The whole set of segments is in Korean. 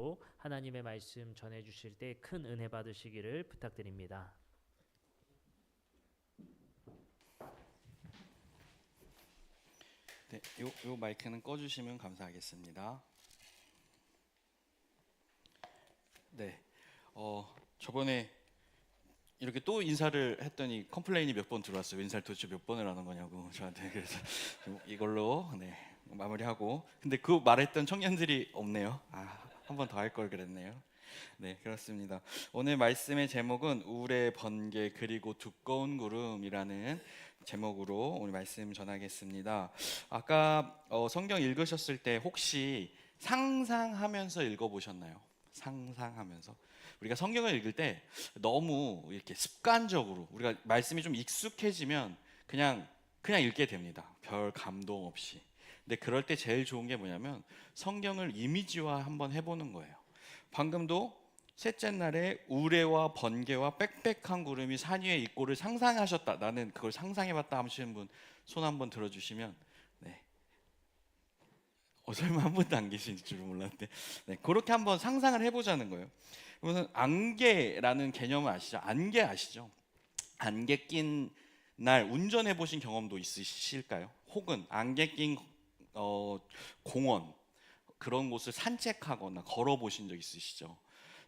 제목으로 하나님의 말씀 전해 주실 때 큰 은혜 받으시기를 부탁드립니다. 네, 요 마이크는 꺼주시면 감사하겠습니다. 네, 저번에 이렇게 또 인사를 했더니 컴플레인이 몇 번 들어왔어요. 인사를 도대체 몇 번을 하는 거냐고 저한테. 그래서 이걸로 마무리하고. 근데 그 말했던 청년들이 없네요. 한 번 더 할 걸 그랬네요. 네, 그렇습니다. 오늘 말씀의 제목은 우레 번개 그리고 두꺼운 구름이라는 제목으로 오늘 말씀 전하겠습니다. 아까 성경 읽으셨을 때 혹시 상상하면서 읽어보셨나요? 상상하면서. 우리가 성경을 읽을 때 너무 이렇게 습관적으로 우리가 말씀이 좀 익숙해지면 그냥 읽게 됩니다. 별 감동 없이. 근데 그럴 때 제일 좋은 게 뭐냐면 성경을 이미지화 한번 해보는 거예요. 방금도 셋째 날에 우레와 번개와 빽빽한 구름이 산 위에 있고를 상상하셨다. 나는 그걸 상상해봤다 하시는 분 손 한번 들어주시면, 네. 설마 한 분도 안 계신 줄은 몰랐는데, 네, 그렇게 한번 상상을 해보자는 거예요. 무슨 안개라는 개념을 아시죠? 안개 아시죠? 안개 낀 날 운전해 보신 경험도 있으실까요? 혹은 안개 낀 공원 그런 곳을 산책하거나 걸어 보신 적 있으시죠?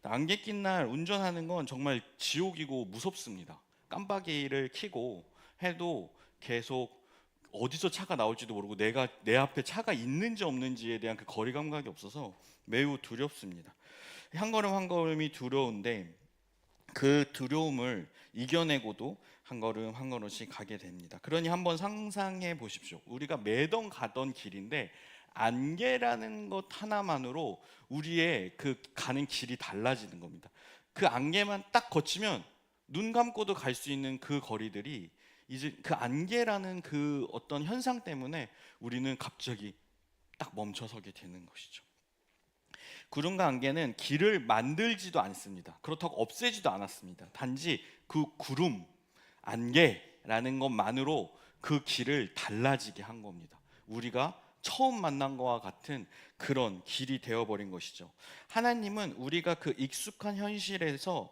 안개 낀 날 운전하는 건 정말 지옥이고 무섭습니다. 깜빡이를 켜고 해도 계속 어디서 차가 나올지도 모르고 내가 내 앞에 차가 있는지 없는지에 대한 그 거리 감각이 없어서 매우 두렵습니다. 한 걸음 한 걸음이 두려운데 그 두려움을 이겨내고도 한 걸음 한 걸음씩 가게 됩니다. 그러니 한번 상상해 보십시오. 우리가 매번 가던 길인데 안개라는 것 하나만으로 우리의 그 가는 길이 달라지는 겁니다. 그 안개만 딱 거치면 눈 감고도 갈 수 있는 그 거리들이 이제 그 안개라는 그 어떤 현상 때문에 우리는 갑자기 딱 멈춰서게 되는 것이죠. 구름과 안개는 길을 만들지도 않습니다. 그렇다고 없애지도 않았습니다. 단지 그 구름, 안개라는 것만으로 그 길을 달라지게 한 겁니다. 우리가 처음 만난 것과 같은 그런 길이 되어버린 것이죠. 하나님은 우리가 그 익숙한 현실에서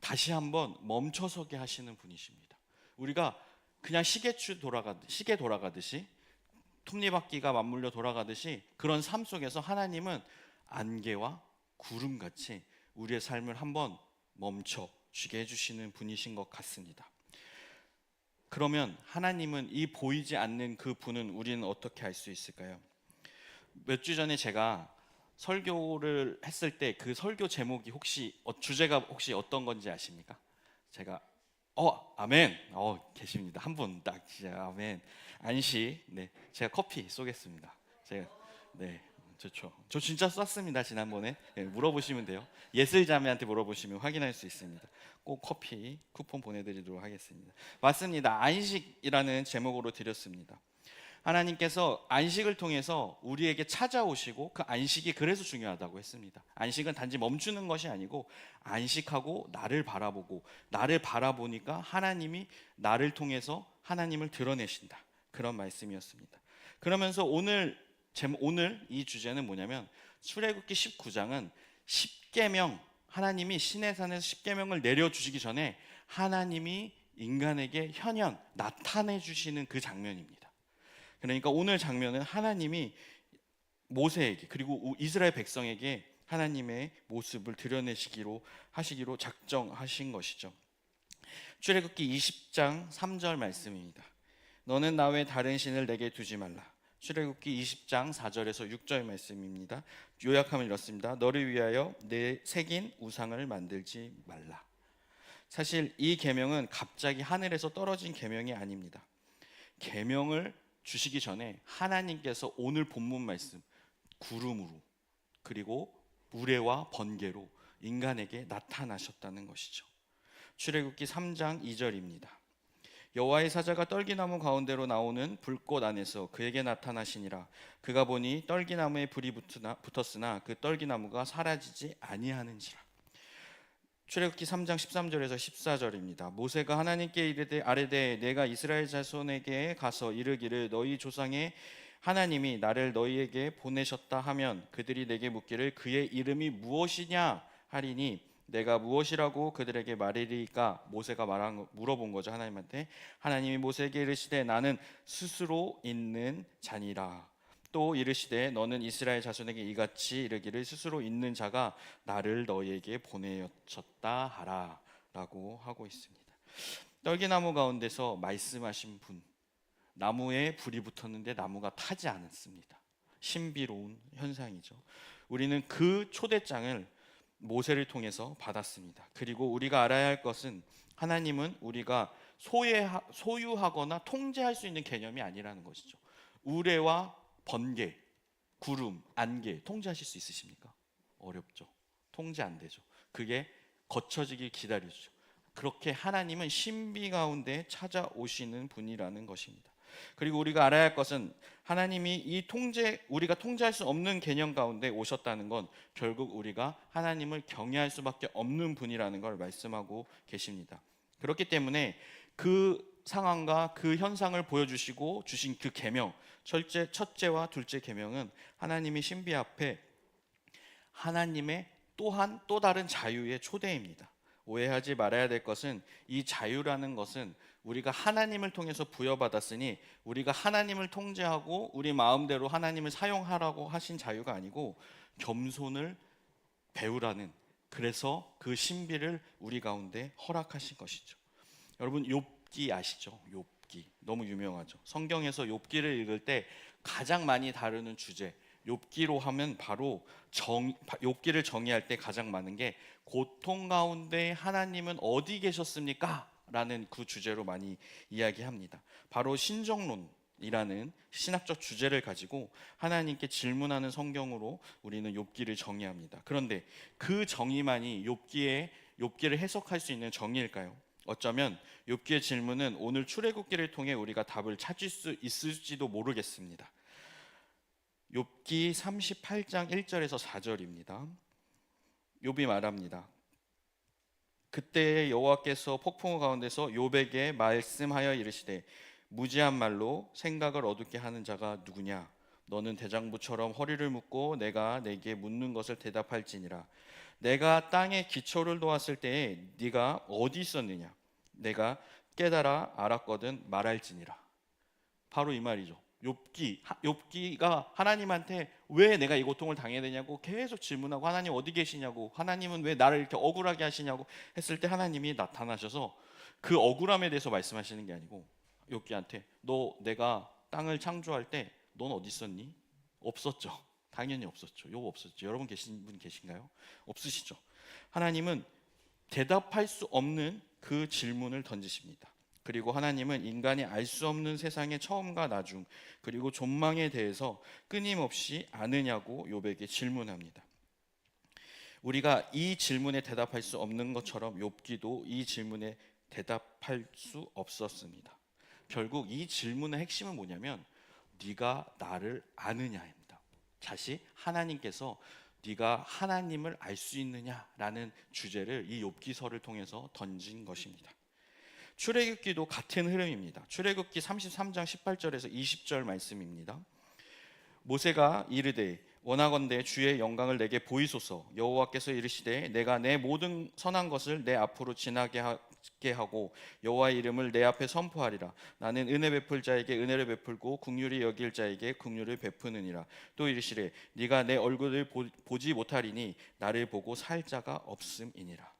다시 한번 멈춰서게 하시는 분이십니다. 우리가 그냥 시계 돌아가듯이 톱니바퀴가 맞물려 돌아가듯이 그런 삶 속에서 하나님은 안개와 구름같이 우리의 삶을 한번 멈춰 주게 해주시는 분이신 것 같습니다. 그러면 하나님은 이 보이지 않는 그 분은 우리는 어떻게 알 수 있을까요? 몇 주 전에 제가 설교를 했을 때 그 설교 제목이 주제가 혹시 어떤 건지 아십니까? 제가 아멘. 계십니다. 한 분 딱 진짜 아멘. 안식. 네, 제가 커피 쏘겠습니다. 제가 네, 좋죠. 저 진짜 쐈습니다. 지난번에. 네, 물어보시면 돼요. 예슬자매한테 물어보시면 확인할 수 있습니다. 꼭 커피 쿠폰 보내드리도록 하겠습니다. 맞습니다. 안식이라는 제목으로 드렸습니다. 하나님께서 안식을 통해서 우리에게 찾아오시고 그 안식이 그래서 중요하다고 했습니다. 안식은 단지 멈추는 것이 아니고 안식하고 나를 바라보고 나를 바라보니까 하나님이 나를 통해서 하나님을 드러내신다. 그런 말씀이었습니다. 그러면서 오늘 이 주제는 뭐냐면 출애굽기 19장은 10계명, 하나님이 시내산에서 10계명을 내려주시기 전에 하나님이 인간에게 현현 나타내 주시는 그 장면입니다. 그러니까 오늘 장면은 하나님이 모세에게 그리고 이스라엘 백성에게 하나님의 모습을 하시기로 작정하신 것이죠. 출애굽기 20장 3절 말씀입니다. 너는 나 외 다른 신을 내게 두지 말라. 출애굽기 20장 4절에서 6절 말씀입니다. 요약하면 이렇습니다. 너를 위하여 내 새긴 우상을 만들지 말라. 사실 이 계명은 갑자기 하늘에서 떨어진 계명이 아닙니다. 계명을 주시기 전에 하나님께서 오늘 본문 말씀 구름으로 그리고 우레와 번개로 인간에게 나타나셨다는 것이죠. 출애굽기 3장 2절입니다. 여호와의 사자가 떨기나무 가운데로 나오는 불꽃 안에서 그에게 나타나시니라. 그가 보니 떨기나무에 불이 붙었으나 그 떨기나무가 사라지지 아니하는지라. 출애굽기 3장 13절에서 14절입니다. 모세가 하나님께 아뢰되 내가 이스라엘 자손에게 가서 이르기를 너희 조상의 하나님이 나를 너희에게 보내셨다 하면 그들이 내게 묻기를 그의 이름이 무엇이냐 하리니 내가 무엇이라고 그들에게 말하리까. 모세가 물어본 거죠, 하나님한테. 하나님이 모세에게 이르시되 나는 스스로 있는 자니라. 또 이르시되 너는 이스라엘 자손에게 이같이 이르기를 스스로 있는 자가 나를 너희에게 보내셨다 하라 라고 하고 있습니다. 떨기나무 가운데서 말씀하신 분, 나무에 불이 붙었는데 나무가 타지 않았습니다. 신비로운 현상이죠. 우리는 그 초대장을 모세를 통해서 받았습니다. 그리고 우리가 알아야 할 것은 하나님은 우리가 소유하거나 통제할 수 있는 개념이 아니라는 것이죠. 우레와 번개, 구름, 안개 통제하실 수 있으십니까? 어렵죠. 통제 안 되죠. 그게 거쳐지길 기다리죠. 그렇게 하나님은 신비 가운데 찾아오시는 분이라는 것입니다. 그리고 우리가 알아야 할 것은 하나님이 우리가 통제할 수 없는 개념 가운데 오셨다는 건 결국 우리가 하나님을 경외할 수밖에 없는 분이라는 걸 말씀하고 계십니다. 그렇기 때문에 그 상황과 그 현상을 보여주시고 주신 그 계명, 첫째와 둘째 계명은 하나님의 신비 앞에 하나님의 또한 또 다른 자유의 초대입니다. 오해하지 말아야 될 것은 이 자유라는 것은 우리가 하나님을 통해서 부여받았으니 우리가 하나님을 통제하고 우리 마음대로 하나님을 사용하라고 하신 자유가 아니고 겸손을 배우라는, 그래서 그 신비를 우리 가운데 허락하신 것이죠. 여러분 욥기 아시죠? 욥기 너무 유명하죠. 성경에서 욥기를 읽을 때 가장 많이 다루는 주제, 욥기로 하면 바로 욥기를 정의할 때 가장 많은 게 고통 가운데 하나님은 어디 계셨습니까? 라는 그 주제로 많이 이야기합니다. 바로 신정론이라는 신학적 주제를 가지고 하나님께 질문하는 성경으로 우리는 욥기를 정의합니다. 그런데 그 정의만이 욥기를 해석할 수 있는 정의일까요? 어쩌면 욥기의 질문은 오늘 출애굽기를 통해 우리가 답을 찾을 수 있을지도 모르겠습니다. 욥기 38장 1절에서 4절입니다. 욥이 말합니다. 그때 여호와께서 폭풍우 가운데서 욥에게 말씀하여 이르시되 무지한 말로 생각을 어둡게 하는 자가 누구냐? 너는 대장부처럼 허리를 묶고 내가 내게 묻는 것을 대답할지니라. 내가 땅에 기초를 놓았을 때에 네가 어디 있었느냐? 내가 깨달아 알았거든 말할지니라. 바로 이 말이죠. 욥기가 하나님한테 왜 내가 이 고통을 당해야 되냐고 계속 질문하고, 하나님 어디 계시냐고, 하나님은 왜 나를 이렇게 억울하게 하시냐고 했을 때 하나님이 나타나셔서 그 억울함에 대해서 말씀하시는 게 아니고 욥기한테 너 내가 땅을 창조할 때 넌 어디 있었니? 없었죠. 당연히 없었죠. 욥 없었죠. 여러분 계신 분 계신가요? 없으시죠. 하나님은 대답할 수 없는 그 질문을 던지십니다. 그리고 하나님은 인간이 알 수 없는 세상의 처음과 나중 그리고 존망에 대해서 끊임없이 아느냐고 욥에게 질문합니다. 우리가 이 질문에 대답할 수 없는 것처럼 욥기도 이 질문에 대답할 수 없었습니다. 결국 이 질문의 핵심은 뭐냐면 네가 나를 아느냐입니다. 다시 하나님께서 네가 하나님을 알 수 있느냐라는 주제를 이 욥기서를 통해서 던진 것입니다. 출애굽기도 같은 흐름입니다. 출애굽기 33장 18절에서 20절 말씀입니다. 모세가 이르되 원하건대 주의 영광을 내게 보이소서. 여호와께서 이르시되 내가 내 모든 선한 것을 내 앞으로 지나게 하고 여호와의 이름을 내 앞에 선포하리라. 나는 은혜 베풀 자에게 은혜를 베풀고 긍휼히 여길 자에게 긍휼을 베푸느니라. 또 이르시되 네가 내 얼굴을 보지 못하리니 나를 보고 살 자가 없음이니라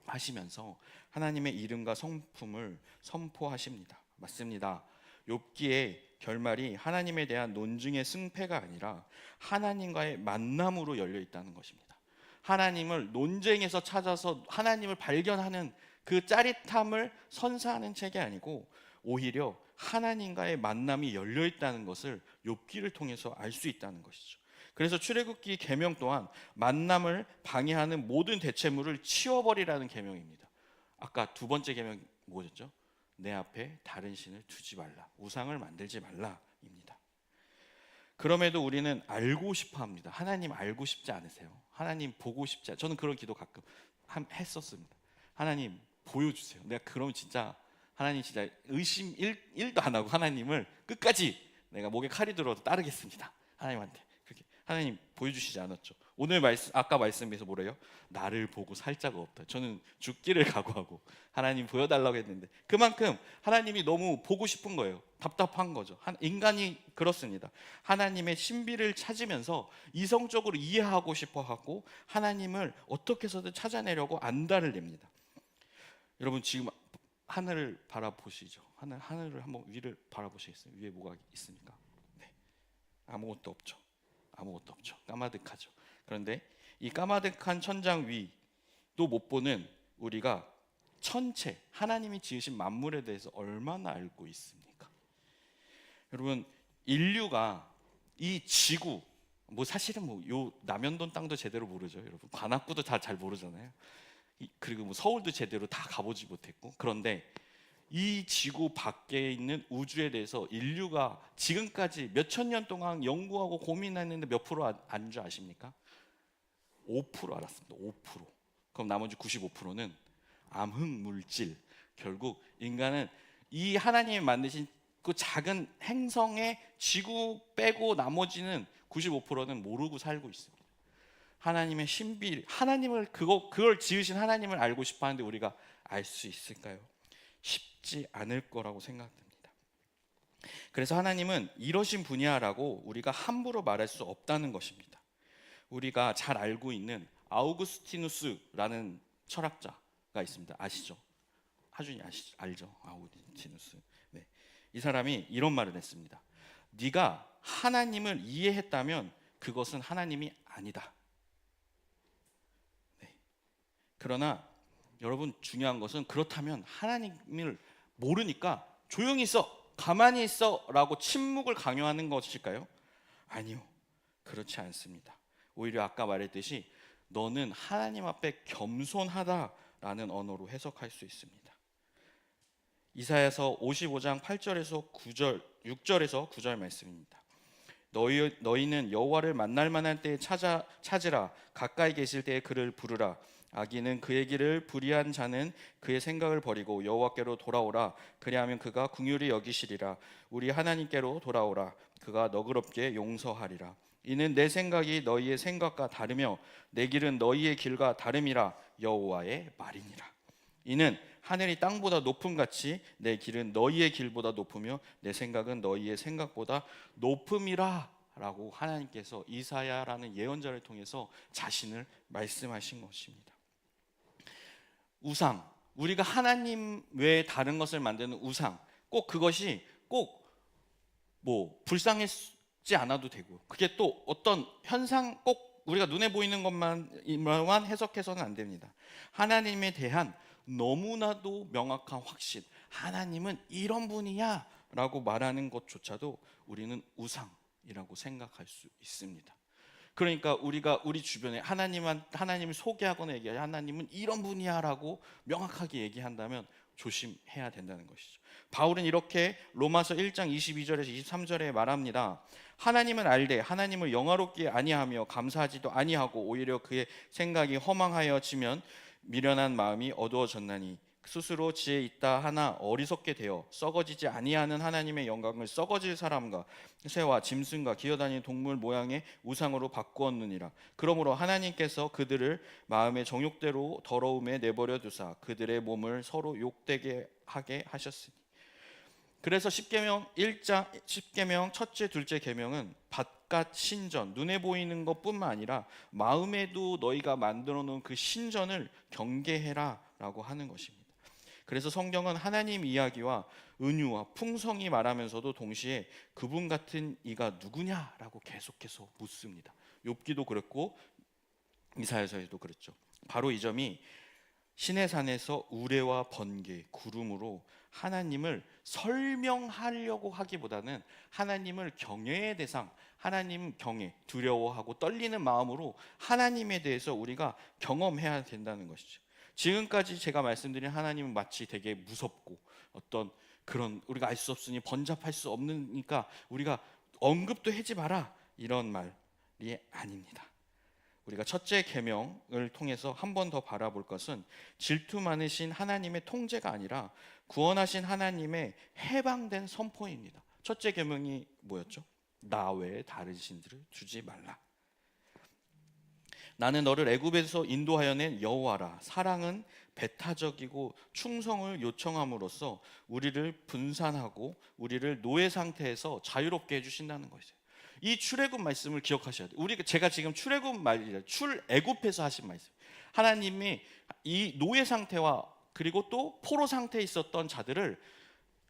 하시면서 하나님의 이름과 성품을 선포하십니다. 맞습니다. 욥기의 결말이 하나님에 대한 논증의 승패가 아니라 하나님과의 만남으로 열려 있다는 것입니다. 하나님을 논쟁에서 찾아서 하나님을 발견하는 그 짜릿함을 선사하는 책이 아니고 오히려 하나님과의 만남이 열려 있다는 것을 욥기를 통해서 알 수 있다는 것이죠. 그래서 출애굽기 계명 또한 만남을 방해하는 모든 대체물을 치워버리라는 계명입니다. 아까 두 번째 계명 뭐였죠? 내 앞에 다른 신을 두지 말라, 우상을 만들지 말라입니다. 그럼에도 우리는 알고 싶어 합니다. 하나님 알고 싶지 않으세요? 하나님 보고 싶지 않으세요? 저는 그런 기도 가끔 했었습니다. 하나님 보여주세요. 내가 그러면 진짜 하나님 진짜 의심 1도 안 하고 하나님을 끝까지 내가 목에 칼이 들어도 따르겠습니다. 하나님한테 그렇게 하나님 보여주시지 않았죠. 오늘 말씀 아까 말씀에서 뭐래요? 나를 보고 살 자가 없다. 저는 죽기를 각오하고 하나님 보여달라고 했는데 그만큼 하나님이 너무 보고 싶은 거예요. 답답한 거죠. 인간이 그렇습니다. 하나님의 신비를 찾으면서 이성적으로 이해하고 싶어하고 하나님을 어떻게 해서든 찾아내려고 안달을 냅니다. 여러분 지금 하늘을 바라보시죠. 하늘을 한번 위를 바라보시겠어요? 위에 뭐가 있습니까? 네. 아무것도 없죠. 아무것도 없죠. 까마득하죠. 그런데 이 까마득한 천장 위도 못 보는 우리가 천체 하나님이 지으신 만물에 대해서 얼마나 알고 있습니까? 여러분 인류가 이 지구 뭐 사실은 뭐 요 남현돈 땅도 제대로 모르죠. 여러분 관악구도 다 잘 모르잖아요. 그리고 뭐 서울도 제대로 다 가보지 못했고 그런데 이 지구 밖에 있는 우주에 대해서 인류가 지금까지 몇천 년 동안 연구하고 고민했는데 몇 프로 안 줄 아십니까? 5% 알았습니다. 5%. 그럼 나머지 95%는 암흑 물질. 결국 인간은 이 하나님이 만드신 그 작은 행성의 지구 빼고 나머지는 95%는 모르고 살고 있습니다. 하나님의 신비, 하나님을 그걸 지으신 하나님을 알고 싶어 하는데 우리가 알 수 있을까요? 쉽지 않을 거라고 생각됩니다. 그래서 하나님은 이러신 분이야라고 우리가 함부로 말할 수 없다는 것입니다. 우리가 잘 알고 있는 아우구스티누스라는 철학자가 있습니다. 아시죠? 하준이 알죠? 아우구스티누스. 네. 이 사람이 이런 말을 했습니다. 네가 하나님을 이해했다면 그것은 하나님이 아니다. 네. 그러나 여러분 중요한 것은 그렇다면 하나님을 모르니까 조용히 있어, 가만히 있어라고 침묵을 강요하는 것일까요? 아니요. 그렇지 않습니다. 오히려 아까 말했듯이 너는 하나님 앞에 겸손하다라는 언어로 해석할 수 있습니다. 이사야서 55장 8절에서 9절, 6절에서 9절 말씀입니다. 너희는 여호와를 만날 만한 때에 찾으라. 가까이 계실 때에 그를 부르라. 악인은 그의 길을 불의한 자는 그의 생각을 버리고 여호와께로 돌아오라. 그리하면 그가 긍휼히 여기시리라. 우리 하나님께로 돌아오라. 그가 너그럽게 용서하리라. 이는 내 생각이 너희의 생각과 다르며 내 길은 너희의 길과 다름이라. 여호와의 말이니라. 이는 하늘이 땅보다 높음 같이 내 길은 너희의 길보다 높으며 내 생각은 너희의 생각보다 높음이라 라고 하나님께서 이사야라는 예언자를 통해서 자신을 말씀하신 것입니다. 우상, 우리가 하나님 외에 다른 것을 만드는 우상, 꼭 그것이 꼭 뭐 불쌍하지 않아도 되고 그게 또 어떤 현상 꼭 우리가 눈에 보이는 것만 해석해서는 안 됩니다. 하나님에 대한 너무나도 명확한 확신, 하나님은 이런 분이야 라고 말하는 것조차도 우리는 우상이라고 생각할 수 있습니다. 그러니까 우리가 우리 주변에 하나님을 소개하거나 얘기하여 하나님은 이런 분이야 라고 명확하게 얘기한다면 조심해야 된다는 것이죠. 바울은 이렇게 로마서 1장 22절에서 23절에 말합니다. 하나님을 알되 하나님을 영화롭게 아니하며 감사하지도 아니하고 오히려 그의 생각이 허망하여지면 미련한 마음이 어두워졌나니 스스로 지혜 있다 하나 어리석게 되어 썩어지지 아니하는 하나님의 영광을 썩어질 사람과 새와 짐승과 기어다니는 동물 모양의 우상으로 바꾸었느니라. 그러므로 하나님께서 그들을 마음의 정욕대로 더러움에 내버려 두사 그들의 몸을 서로 욕되게 하게 하셨으니. 그래서 십계명 1장 십계명 첫째 둘째 계명은 바깥 신전 눈에 보이는 것뿐만 아니라 마음에도 너희가 만들어 놓은 그 신전을 경계해라라고 하는 것입니다. 그래서 성경은 하나님 이야기와 은유와 풍성히 말하면서도 동시에 그분 같은 이가 누구냐라고 계속해서 묻습니다. 욥기도 그랬고 이사야서에도 그랬죠. 바로 이 점이 시내산에서 우레와 번개, 구름으로 하나님을 설명하려고 하기보다는 하나님을 경외의 대상, 하나님 경외, 두려워하고 떨리는 마음으로 하나님에 대해서 우리가 경험해야 된다는 것이죠. 지금까지 제가 말씀드린 하나님은 마치 되게 무섭고 어떤 그런 우리가 알 수 없으니 번잡할 수 없으니까 우리가 언급도 하지 마라 이런 말이 아닙니다. 우리가 첫째 계명을 통해서 한 번 더 바라볼 것은 질투 많으신 하나님의 통제가 아니라 구원하신 하나님의 해방된 선포입니다. 첫째 계명이 뭐였죠? 나 외에 다른 신들을 두지 말라. 나는 너를 애굽에서 인도하여 낸 여호와라. 사랑은 배타적이고 충성을 요청함으로써 우리를 분산하고 우리를 노예 상태에서 자유롭게 해주신다는 것이죠. 이 출애굽 말씀을 기억하셔야 돼요. 제가 지금 출애굽 말이라 출애굽에서 하신 말씀. 하나님이 이 노예 상태와 그리고 또 포로 상태에 있었던 자들을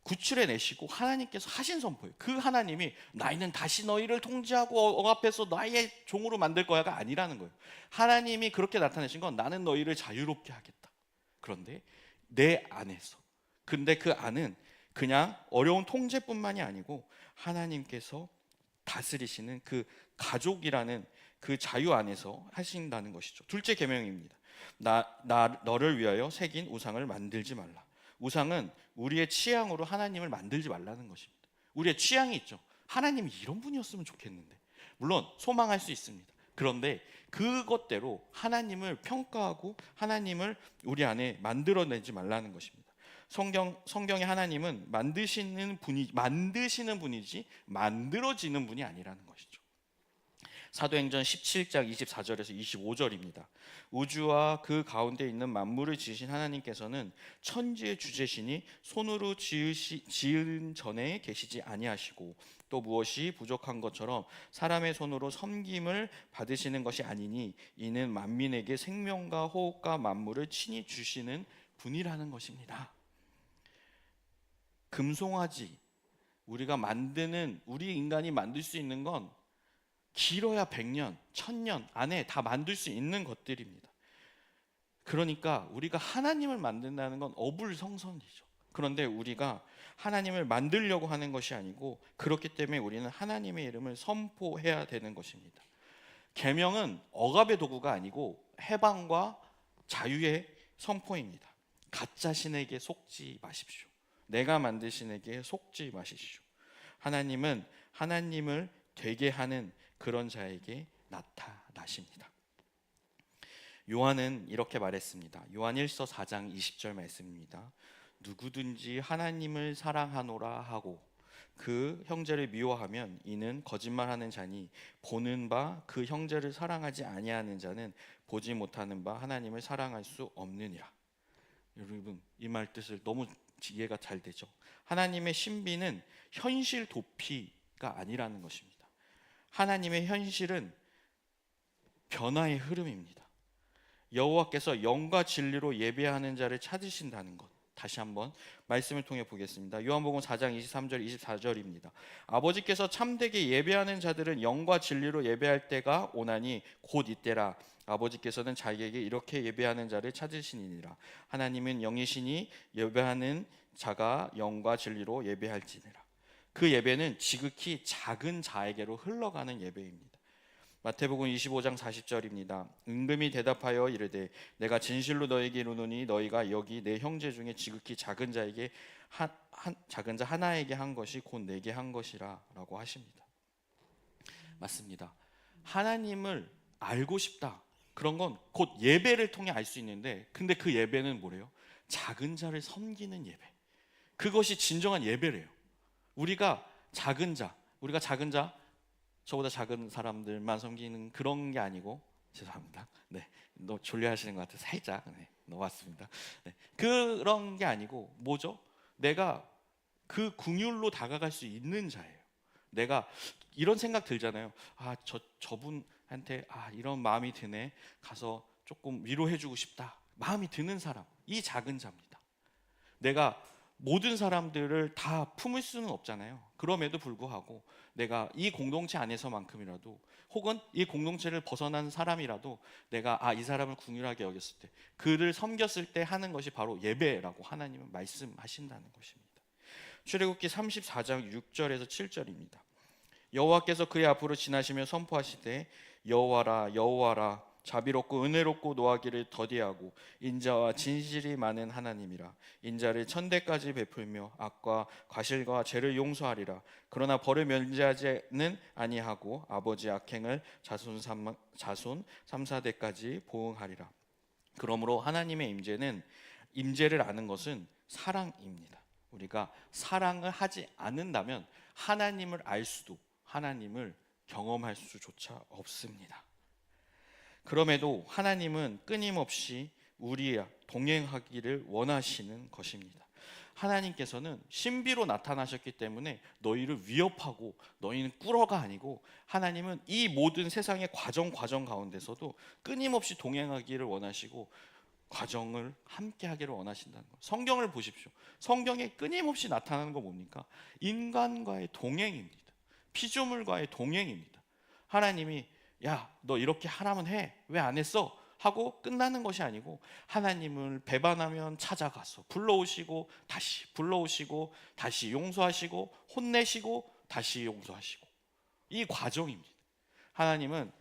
구출해 내시고 하나님께서 하신 선포예요. 그 하나님이 나이는 다시 너희를 통제하고 억압해서 나의 종으로 만들 거야가 아니라는 거예요. 하나님이 그렇게 나타내신 건 나는 너희를 자유롭게 하겠다. 그런데 내 안에서, 근데 그 안은 그냥 어려운 통제뿐만이 아니고 하나님께서 다스리시는 그 가족이라는 그 자유 안에서 하신다는 것이죠. 둘째 계명입니다. 너를 위하여 새긴 우상을 만들지 말라. 우상은 우리의 취향으로 하나님을 만들지 말라는 것입니다. 우리의 취향이 있죠. 하나님이 이런 분이었으면 좋겠는데. 물론 소망할 수 있습니다. 그런데 그것대로 하나님을 평가하고 하나님을 우리 안에 만들어내지 말라는 것입니다. 성경의 하나님은 만드시는 분이지 만들어지는 분이 아니라는 것이죠. 사도행전 17장 24절에서 25절입니다. 우주와 그 가운데 있는 만물을 지으신 하나님께서는 천지의 주제시니 손으로 지은 전에 계시지 아니하시고 또 무엇이 부족한 것처럼 사람의 손으로 섬김을 받으시는 것이 아니니 이는 만민에게 생명과 호흡과 만물을 친히 주시는 분이라는 것입니다. 금송아지, 우리 인간이 만들 수 있는 건 길어야 100년, 1000년 안에 다 만들 수 있는 것들입니다. 그러니까 우리가 하나님을 만든다는 건 어불성설이죠. 그런데 우리가 하나님을 만들려고 하는 것이 아니고 그렇기 때문에 우리는 하나님의 이름을 선포해야 되는 것입니다. 계명은 억압의 도구가 아니고 해방과 자유의 선포입니다. 가짜 신에게 속지 마십시오. 내가 만든 신에게 속지 마십시오. 하나님은 하나님을 되게 하는 그런 자에게 나타나십니다. 요한은 이렇게 말했습니다. 요한 1서 4장 20절 말씀입니다. 누구든지 하나님을 사랑하노라 하고 그 형제를 미워하면 이는 거짓말하는 자니 보는 바 그 형제를 사랑하지 아니하는 자는 보지 못하는 바 하나님을 사랑할 수 없느니라. 여러분 이 말 뜻을 너무 이해가 잘 되죠. 하나님의 신비는 현실 도피가 아니라는 것입니다. 하나님의 현실은 변화의 흐름입니다. 여호와께서 영과 진리로 예배하는 자를 찾으신다는 것. 다시 한번 말씀을 통해 보겠습니다. 요한복음 4장 23절 24절입니다. 아버지께서 참되게 예배하는 자들은 영과 진리로 예배할 때가 오나니 곧 이때라. 아버지께서는 자기에게 이렇게 예배하는 자를 찾으시니라. 하나님은 영이시니 예배하는 자가 영과 진리로 예배할지니라. 그 예배는 지극히 작은 자에게로 흘러가는 예배입니다. 마태복음 25장 40절입니다. 은금이 대답하여 이르되 내가 진실로 너에게 이르노니 너희가 여기 내 형제 중에 지극히 작은 자에게 작은 자 하나에게 한 것이 곧 내게 한 것이라 라고 하십니다. 맞습니다. 하나님을 알고 싶다. 그런 건 곧 예배를 통해 알 수 있는데 근데 그 예배는 뭐래요? 작은 자를 섬기는 예배. 그것이 진정한 예배래요. 우리가 작은 자, 저보다 작은 사람들만 섬기는 그런 게 아니고 죄송합니다. 네, 너 졸려하시는 것 같아서 살짝 넣어봤습니다. 네, 그런 게 아니고 뭐죠? 내가 그 긍휼로 다가갈 수 있는 자예요. 내가 이런 생각 들잖아요. 저분한테 이런 마음이 드네. 가서 조금 위로해주고 싶다. 마음이 드는 사람, 이 작은 자입니다. 내가 모든 사람들을 다 품을 수는 없잖아요. 그럼에도 불구하고 내가 이 공동체 안에서만큼이라도 혹은 이 공동체를 벗어난 사람이라도 내가 이 사람을 긍휼하게 여겼을 때 그를 섬겼을 때 하는 것이 바로 예배라고 하나님은 말씀하신다는 것입니다. 출애굽기 34장 6절에서 7절입니다. 여호와께서 그의 앞으로 지나시며 선포하시되 여호와라 여호와라 자비롭고 은혜롭고 노하기를 더디하고 인자와 진실이 많은 하나님이라. 인자를 천대까지 베풀며 악과 과실과 죄를 용서하리라. 그러나 벌을 면제하지는 아니하고 아버지 악행을 자손 3,4대까지 보응하리라. 그러므로 하나님의 임재를 아는 것은 사랑입니다. 우리가 사랑을 하지 않는다면 하나님을 알 수도 하나님을 경험할 수조차 없습니다. 그럼에도 하나님은 끊임없이 우리와 동행하기를 원하시는 것입니다. 하나님께서는 신비로 나타나셨기 때문에 너희를 위협하고 너희는 꿇어가 아니고, 하나님은 이 모든 세상의 과정 가운데서도 끊임없이 동행하기를 원하시고 과정을 함께 하기를 원하신다는 것. 성경을 보십시오. 성경에 끊임없이 나타나는 거 뭡니까? 인간과의 동행입니다. 피조물과의 동행입니다. 하나님이 야, 너 이렇게 하라면 해. 왜 안 했어? 하고 끝나는 것이 아니고, 하나님을 배반하면 찾아가서 불러오시고 다시 불러오시고 다시 용서하시고 혼내시고 다시 용서하시고, 이 과정입니다. 하나님은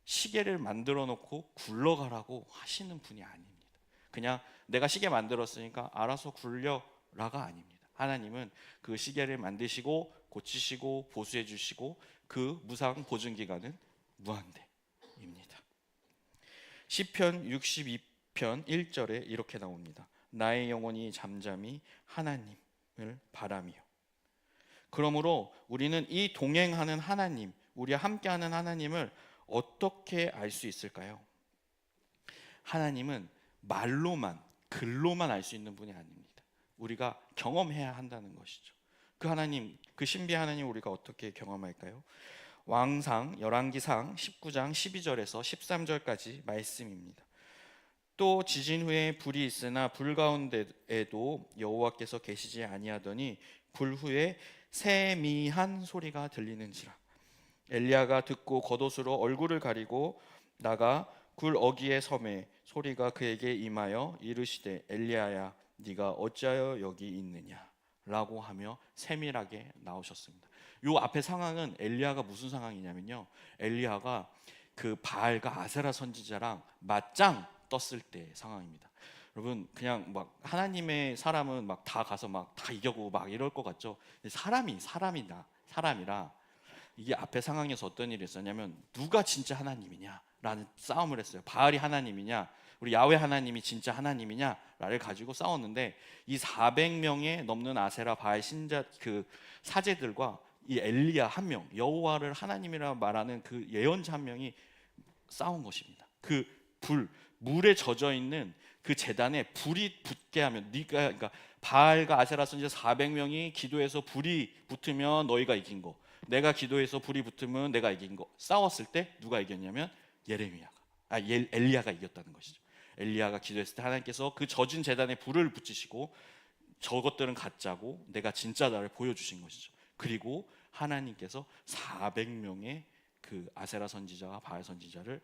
시계를 만들어 놓고 굴러가라고 하시는 분이 아닙니다. 그냥 내가 시계 만들었으니까 알아서 굴려라가 아닙니다. 하나님은 그 시계를 만드시고 고치시고 보수해 주시고 그 무상 보증 기간은 무한대입니다. 시편 62편 1절에 이렇게 나옵니다. 나의 영혼이 잠잠히 하나님을 바라며. 그러므로 우리는 이 동행하는 하나님, 우리와 함께하는 하나님을 어떻게 알 수 있을까요? 하나님은 말로만, 글로만 알 수 있는 분이 아닙니다. 우리가 경험해야 한다는 것이죠. 그 하나님, 그 신비 하나님 우리가 어떻게 경험할까요? 왕상 열왕기상 19장 12절에서 13절까지 말씀입니다. 또 지진 후에 불이 있으나 불 가운데에도 여호와께서 계시지 아니하더니 불 후에 세미한 소리가 들리는지라. 엘리야가 듣고 겉옷으로 얼굴을 가리고 나가 굴 어귀에 섬에 소리가 그에게 임하여 이르시되 엘리야야 네가 어찌하여 여기 있느냐 라고 하며 세밀하게 나오셨습니다. 요 앞에 상황은 엘리야가 무슨 상황이냐면요, 엘리야가 그 바알과 아세라 선지자랑 맞짱 떴을 때 상황입니다. 여러분, 그냥 막 하나님의 사람은 막 다 가서 막 다 이겨고 막 이럴 것 같죠. 사람이라 이게 앞에 상황에서 어떤 일이 있었냐면, 누가 진짜 하나님이냐라는 싸움을 했어요. 바알이 하나님이냐, 우리 야훼 하나님이 진짜 하나님이냐를 가지고 싸웠는데, 이 400명에 넘는 아세라 바알 신자 그 사제들과 이 엘리야 한 명, 여호와를 하나님이라 말하는 그 예언자 한 명이 싸운 것입니다. 그 물에 젖어 있는 그 제단에 불이 붙게 하면, 그러니까 바알과 아세라 선지자 400명이 기도해서 불이 붙으면 너희가 이긴 거, 내가 기도해서 불이 붙으면 내가 이긴 거, 싸웠을 때 누가 이겼냐면 엘리야가 이겼다는 것이죠. 엘리야가 기도했을 때 하나님께서 그 젖은 제단에 불을 붙이시고 저것들은 가짜고 내가 진짜다를 보여주신 것이죠. 그리고 하나님께서 400명의 그 아세라 선지자와 바알 선지자를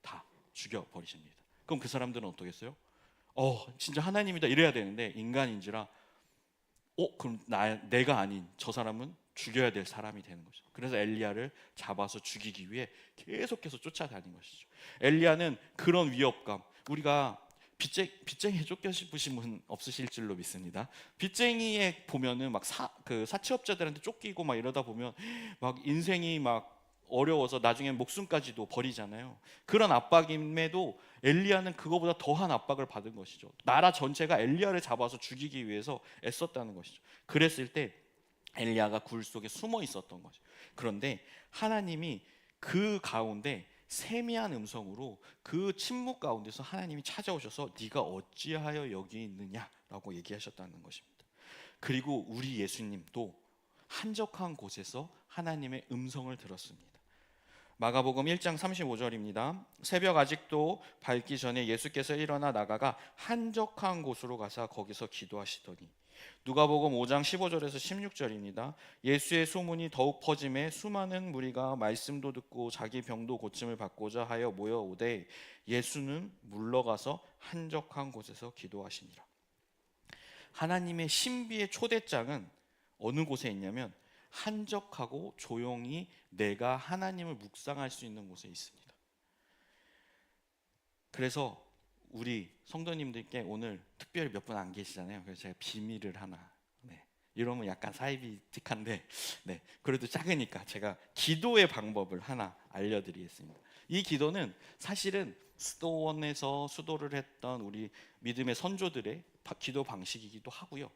다 죽여버리십니다. 그럼 그 사람들은 어떻겠어요? 진짜 하나님이다 이래야 되는데 인간인지라 그럼 내가 아닌 저 사람은 죽여야 될 사람이 되는 거죠. 그래서 엘리야를 잡아서 죽이기 위해 계속해서 쫓아다닌 것이죠. 엘리야는 그런 위협감, 우리가 빚쟁이에 쫓겨 싶으신 분 없으실 줄로 믿습니다. 빚쟁이에 보면은 막 사채업자들한테 쫓기고 막 이러다 보면 막 인생이 막 어려워서 나중에 목숨까지도 버리잖아요. 그런 압박임에도 엘리야는 그거보다 더한 압박을 받은 것이죠. 나라 전체가 엘리야를 잡아서 죽이기 위해서 애썼다는 것이죠. 그랬을 때 엘리야가 굴 속에 숨어 있었던 거죠. 그런데 하나님이 그 가운데 세미한 음성으로 그 침묵 가운데서 하나님이 찾아오셔서 네가 어찌하여 여기 있느냐라고 얘기하셨다는 것입니다. 그리고 우리 예수님도 한적한 곳에서 하나님의 음성을 들었습니다. 마가복음 1장 35절입니다. 새벽 아직도 밝기 전에 예수께서 일어나 나가가 한적한 곳으로 가서 거기서 기도하시더니. 누가복음 5장 15절에서 16절입니다. 예수의 소문이 더욱 퍼짐에 수많은 무리가 말씀도 듣고 자기 병도 고침을 받고자 하여 모여오되 예수는 물러가서 한적한 곳에서 기도하시니라. 하나님의 신비의 초대장은 어느 곳에 있냐면 한적하고 조용히 내가 하나님을 묵상할 수 있는 곳에 있습니다. 그래서 우리 성도님들께 오늘 특별히 몇 분 안 계시잖아요. 그래서 제가 비밀을 하나, 이러면 약간 사이비틱한데, 그래도 작으니까 제가 기도의 방법을 하나 알려드리겠습니다. 이 기도는 사실은 수도원에서 수도를 했던 우리 믿음의 선조들의 기도 방식이기도 하고요.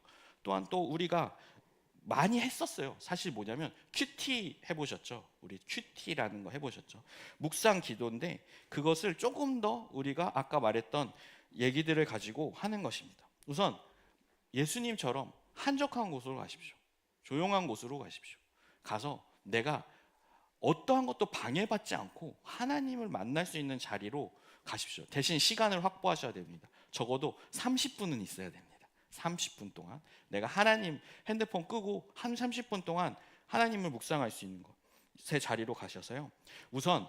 또한 또 우리가 많이 했었어요. 사실 뭐냐면 큐티 해보셨죠? 우리 큐티라는 거 해보셨죠? 묵상 기도인데 그것을 조금 더 우리가 아까 말했던 얘기들을 가지고 하는 것입니다. 우선 예수님처럼 한적한 곳으로 가십시오. 조용한 곳으로 가십시오. 가서 내가 어떠한 것도 방해받지 않고 하나님을 만날 수 있는 자리로 가십시오. 대신 시간을 확보하셔야 됩니다. 적어도 30분은 있어야 됩니다. 30분 동안 내가 하나님 핸드폰 끄고 한 30분 동안 하나님을 묵상할 수 있는 제 자리로 가셔서요. 우선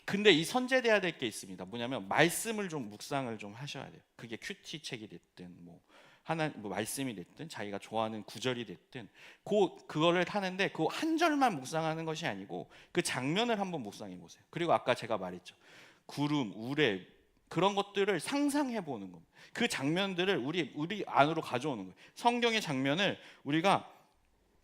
근데 이 선제돼야 될 게 있습니다. 뭐냐면 말씀을 좀 묵상을 좀 하셔야 돼요. 그게 큐티 책이 됐든 뭐 말씀이 됐든 자기가 좋아하는 구절이 됐든 그거를 타는데 그 한 절만 묵상하는 것이 아니고 그 장면을 한번 묵상해 보세요. 그리고 아까 제가 말했죠. 구름, 우레 그런 것들을 상상해 보는 겁니다. 그 장면들을 우리 안으로 가져오는 거예요. 성경의 장면을 우리가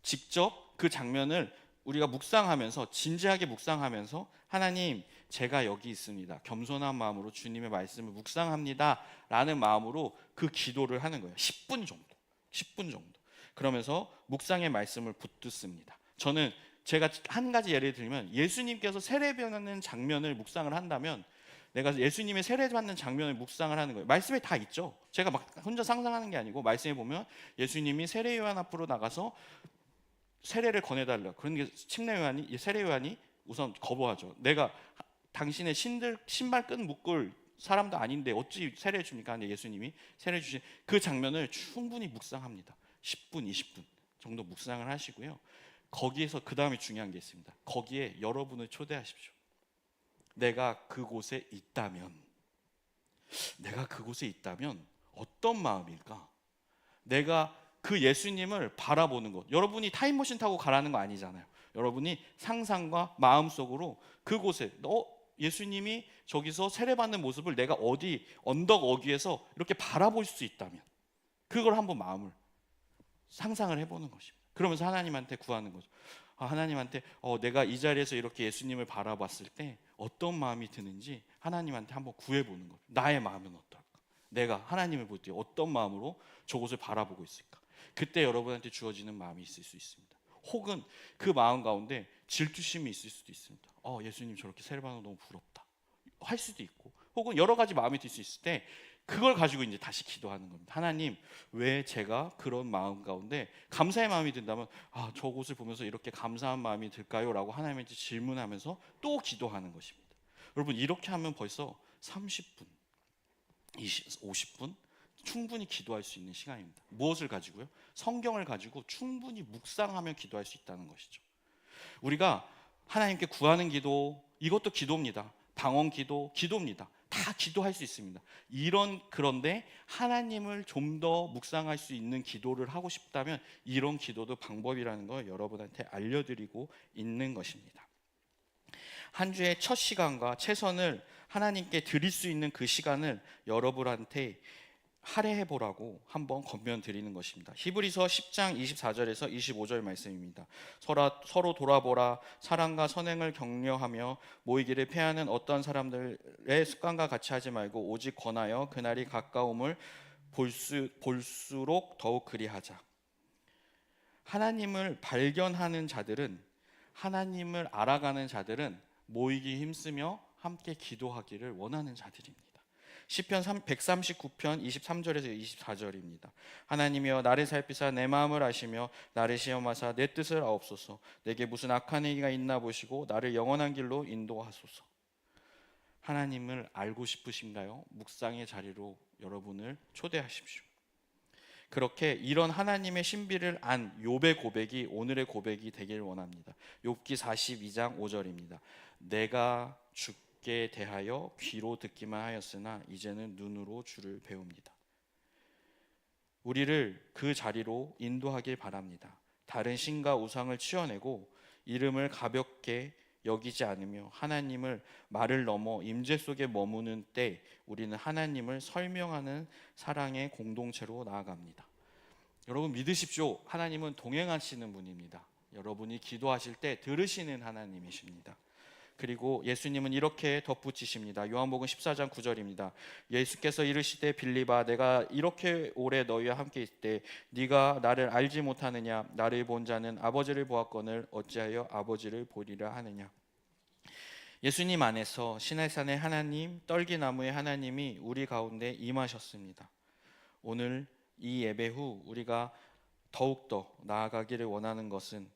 직접 그 장면을 우리가 묵상하면서 진지하게 묵상하면서 하나님 제가 여기 있습니다. 겸손한 마음으로 주님의 말씀을 묵상합니다. 라는 마음으로 그 기도를 하는 거예요. 10분 정도. 그러면서 묵상의 말씀을 붙듣습니다. 제가 한 가지 예를 들면 예수님께서 세례받는 장면을 묵상을 한다면 내가 예수님의 세례받는 장면을 묵상을 하는 거예요. 말씀에 다 있죠. 제가 막 혼자 상상하는 게 아니고 말씀에 보면 예수님이 세례 요한 앞으로 나가서 세례를 권해달라. 그런 게 세례 요한이 우선 거부하죠. 내가 당신의 신발 끈 묶을 사람도 아닌데 어찌 세례 줍니까? 예수님이 세례 주신 그 장면을 충분히 묵상합니다. 10분, 20분 정도 묵상을 하시고요. 거기에서 그 다음에 중요한 게 있습니다. 거기에 여러분을 초대하십시오. 내가 그곳에 있다면 어떤 마음일까? 내가 그 예수님을 바라보는 것. 여러분이 타임머신 타고 가라는 거 아니잖아요. 여러분이 상상과 마음속으로 그곳에 예수님이 저기서 세례받는 모습을 내가 어디 언덕 어귀에서 이렇게 바라볼 수 있다면 그걸 한번 마음을 상상을 해보는 것입니다. 그러면서 하나님한테 구하는 거죠. 하나님한테 내가 이 자리에서 이렇게 예수님을 바라봤을 때 어떤 마음이 드는지 하나님한테 한번 구해보는 거예요. 나의 마음은 어떨까? 내가 하나님을 볼 때 어떤 마음으로 저곳을 바라보고 있을까? 그때 여러분한테 주어지는 마음이 있을 수 있습니다. 혹은 그 마음 가운데 질투심이 있을 수도 있습니다. 예수님 저렇게 세례받는 거 너무 부럽다 할 수도 있고, 혹은 여러 가지 마음이 들 수 있을 때 그걸 가지고 이제 다시 기도하는 겁니다. 하나님, 왜 제가 그런 마음 가운데 감사의 마음이 든다면 저곳을 보면서 이렇게 감사한 마음이 들까요? 라고 하나님한테 질문하면서 또 기도하는 것입니다. 여러분, 이렇게 하면 벌써 30분, 50분 충분히 기도할 수 있는 시간입니다. 무엇을 가지고요? 성경을 가지고 충분히 묵상하며 기도할 수 있다는 것이죠. 우리가 하나님께 구하는 기도, 이것도 기도입니다. 방언 기도, 기도입니다. 다 기도할 수 있습니다. 그런데 하나님을 좀 더 묵상할 수 있는 기도를 하고 싶다면 이런 기도도 방법이라는 걸 여러분한테 알려드리고 있는 것입니다. 한 주의 첫 시간과 최선을 하나님께 드릴 수 있는 그 시간을 여러분한테 할애해 보라고 한번 권면드리는 것입니다. 히브리서 10장 24절에서 25절 말씀입니다. 서로 돌아보라. 사랑과 선행을 격려하며 모이기를 패하는 어떤 사람들의 습관과 같이 하지 말고 오직 권하여 그날이 가까움을 볼수록 더욱 그리하자. 하나님을 발견하는 자들은, 하나님을 알아가는 자들은 모이기 힘쓰며 함께 기도하기를 원하는 자들입니다. 시편 139편 23절에서 24절입니다. 하나님이여 나를 살피사 내 마음을 아시며 나를 시험하사 내 뜻을 아옵소서. 내게 무슨 악한 행위가 있나 보시고 나를 영원한 길로 인도하소서. 하나님을 알고 싶으신가요? 묵상의 자리로 여러분을 초대하십시오. 그렇게 이런 하나님의 신비를 안 욥의 고백이 오늘의 고백이 되길 원합니다. 욥기 42장 5절입니다. 내가 주께 대하여 귀로 듣기만 하였으나 이제는 눈으로 주를 배웁니다. 우리를 그 자리로 인도하길 바랍니다. 다른 신과 우상을 치워내고 이름을 가볍게 여기지 않으며 하나님을 말을 넘어 임재 속에 머무는 때 우리는 하나님을 설명하는 사랑의 공동체로 나아갑니다. 여러분 믿으십시오. 하나님은 동행하시는 분입니다. 여러분이 기도하실 때 들으시는 하나님이십니다. 그리고 예수님은 이렇게 덧붙이십니다. 요한복음 14장 9절입니다. 예수께서 이르시되 빌립아 내가 이렇게 오래 너희와 함께 있을 때 네가 나를 알지 못하느냐? 나를 본 자는 아버지를 보았거늘 어찌하여 아버지를 보리라 하느냐? 예수님 안에서 시내산의 하나님, 떨기나무의 하나님이 우리 가운데 임하셨습니다. 오늘 이 예배 후 우리가 더욱더 나아가기를 원하는 것은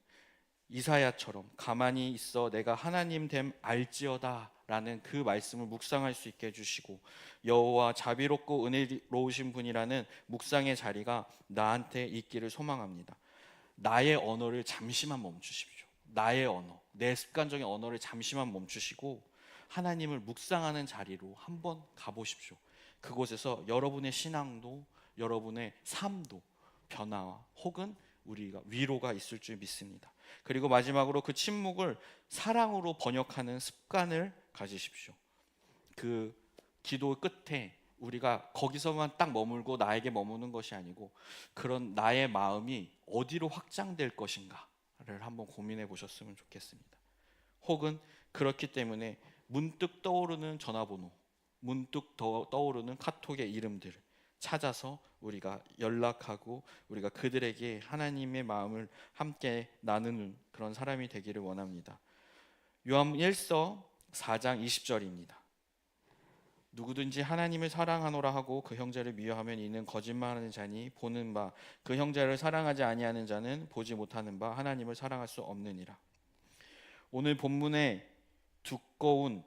이사야처럼 가만히 있어 내가 하나님 됨 알지어다 라는 그 말씀을 묵상할 수 있게 해주시고, 여호와 자비롭고 은혜로우신 분이라는 묵상의 자리가 나한테 있기를 소망합니다. 나의 언어를 잠시만 멈추십시오. 나의 언어, 내 습관적인 언어를 잠시만 멈추시고 하나님을 묵상하는 자리로 한번 가보십시오. 그곳에서 여러분의 신앙도 여러분의 삶도 변화와 혹은 우리가 위로가 있을 줄 믿습니다. 그리고 마지막으로 그 침묵을 사랑으로 번역하는 습관을 가지십시오. 그 기도 끝에 우리가 거기서만 딱 머물고 나에게 머무는 것이 아니고 그런 나의 마음이 어디로 확장될 것인가를 한번 고민해 보셨으면 좋겠습니다. 혹은 그렇기 때문에 문득 떠오르는 전화번호, 문득 떠오르는 카톡의 이름들을 찾아서 우리가 연락하고 우리가 그들에게 하나님의 마음을 함께 나누는 그런 사람이 되기를 원합니다. 요한 1서 4장 20절입니다. 누구든지 하나님을 사랑하노라 하고 그 형제를 미워하면 이는 거짓말하는 자니 보는 바 그 형제를 사랑하지 아니하는 자는 보지 못하는 바 하나님을 사랑할 수 없느니라. 오늘 본문에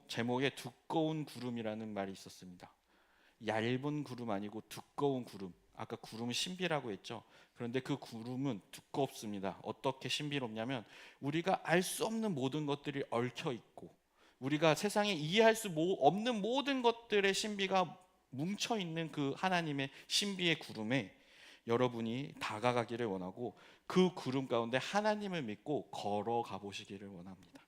제목에 두꺼운 구름이라는 말이 있었습니다. 얇은 구름 아니고 두꺼운 구름. 아까 구름은 신비라고 했죠. 그런데 그 구름은 두껍습니다. 어떻게 신비롭냐면 우리가 알 수 없는 모든 것들이 얽혀 있고 우리가 세상에 이해할 수 없는 모든 것들의 신비가 뭉쳐 있는 그 하나님의 신비의 구름에 여러분이 다가가기를 원하고 그 구름 가운데 하나님을 믿고 걸어가 보시기를 원합니다.